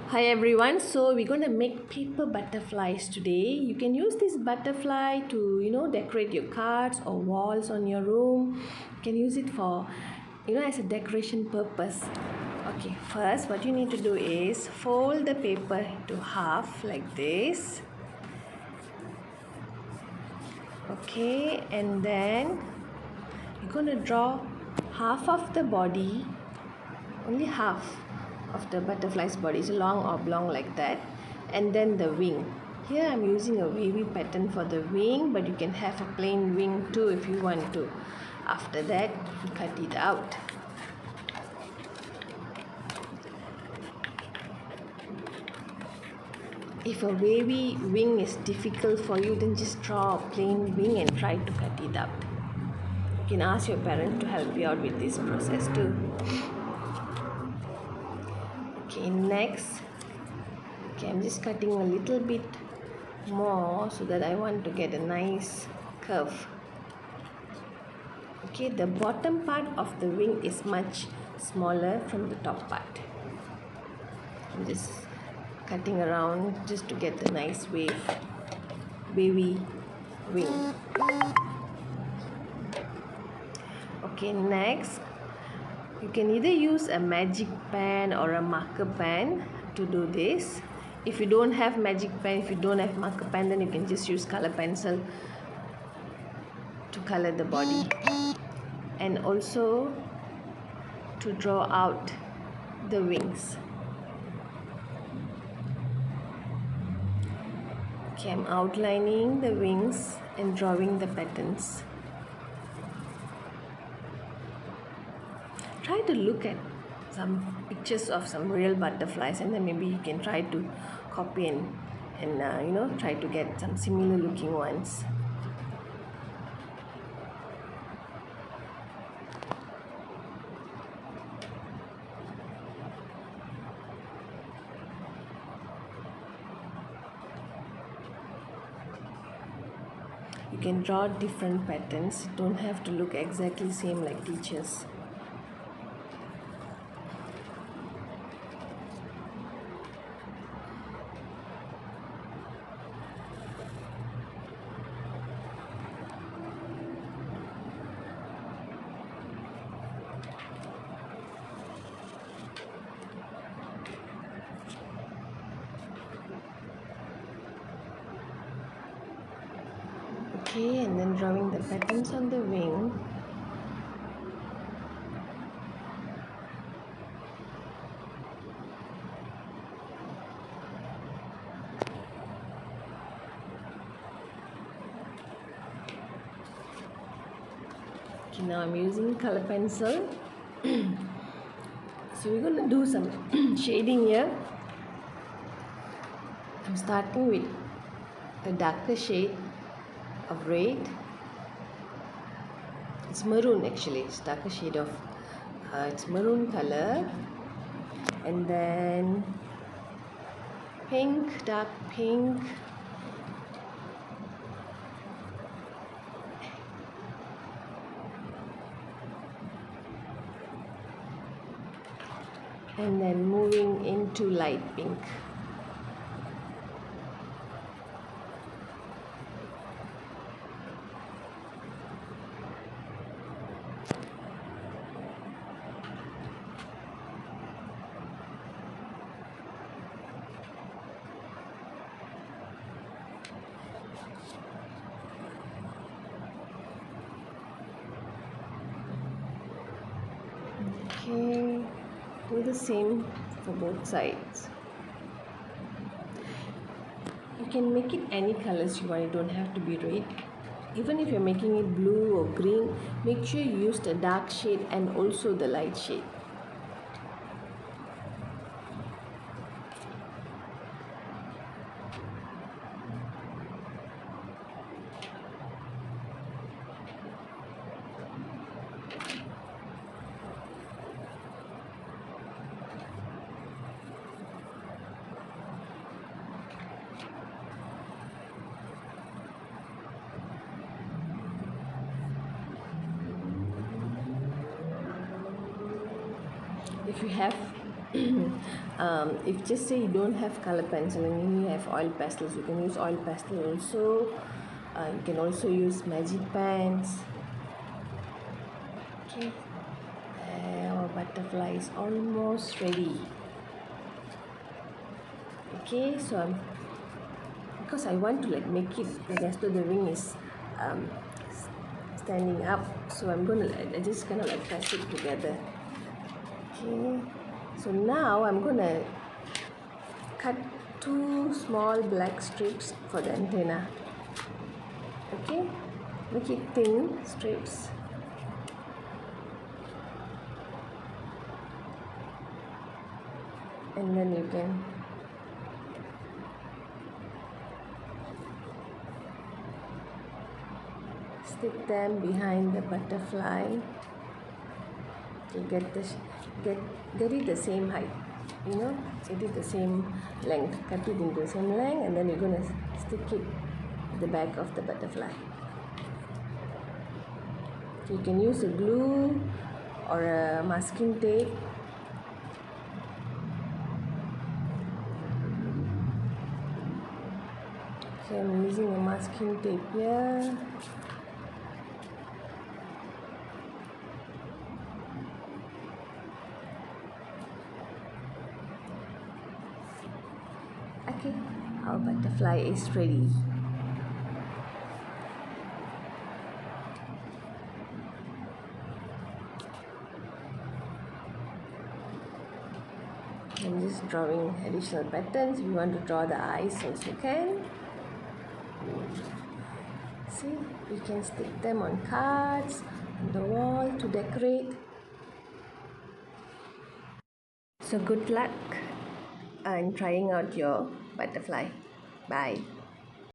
Hi everyone, so we're going to make paper butterflies today. You can use this butterfly to decorate your cards or walls on your room. You can use it for as a decoration purpose. Okay, first what you need to do is fold the paper into half like this. Okay, and then you're going to draw half of the body, only half of the butterfly's body is long oblong like that, and then the wing. Here I'm using a wavy pattern for the wing, but you can have a plain wing too if you want to. After that, you cut it out. If a wavy wing is difficult for you, then just draw a plain wing and try to cut it out. You can ask your parents to help you out with this process too. Okay, next, I'm just cutting a little bit more so that I want to get a nice curve. Okay, the bottom part of the wing is much smaller from the top part. I'm just cutting around just to get the nice wavy wing. Okay, next you can either use a magic pen or a marker pen to do this. If you don't have magic pen, if you don't have marker pen, then you can just use color pencil to color the body and also to draw out the wings. Okay, I'm outlining the wings and drawing the patterns. Try to look at some pictures of some real butterflies, and then maybe you can try to copy and try to get some similar looking ones. You can draw different patterns. You don't have to look exactly same like teachers. Okay, and then drawing the patterns on the wing. Okay, now I'm using color pencil. So we're going to do some shading here. I'm starting with a darker shade of red. It's maroon actually. It's darker shade of it's maroon color, and then pink, dark pink, and then moving into light pink. Okay, do the same for both sides. You can make it any colors you want. You don't have to be red. Even if you're making it blue or green, make sure you use the dark shade and also the light shade. If you have If just say you don't have color pencil and you have oil pastels, you can use oil pastel also. You can also use magic pens. Okay, our butterfly is almost ready. Okay, so because I want to like make it the rest of the ring is standing up, so I'm gonna I just kind of like press it together. Okay, so now I'm gonna cut 2 small black strips for the antenna. Okay, make it thin strips. And then you can stick them behind the butterfly to get it the same height, get it the same length, cut it into the same length, and then you're going to stick it at the back of the butterfly. You can use a glue or a masking tape. So I'm using a masking tape here. Okay, our butterfly is ready. I'm just drawing additional patterns. If you want to draw the eyes also can. See, you can stick them on cards, on the wall to decorate. So good luck in trying out your butterfly. Bye.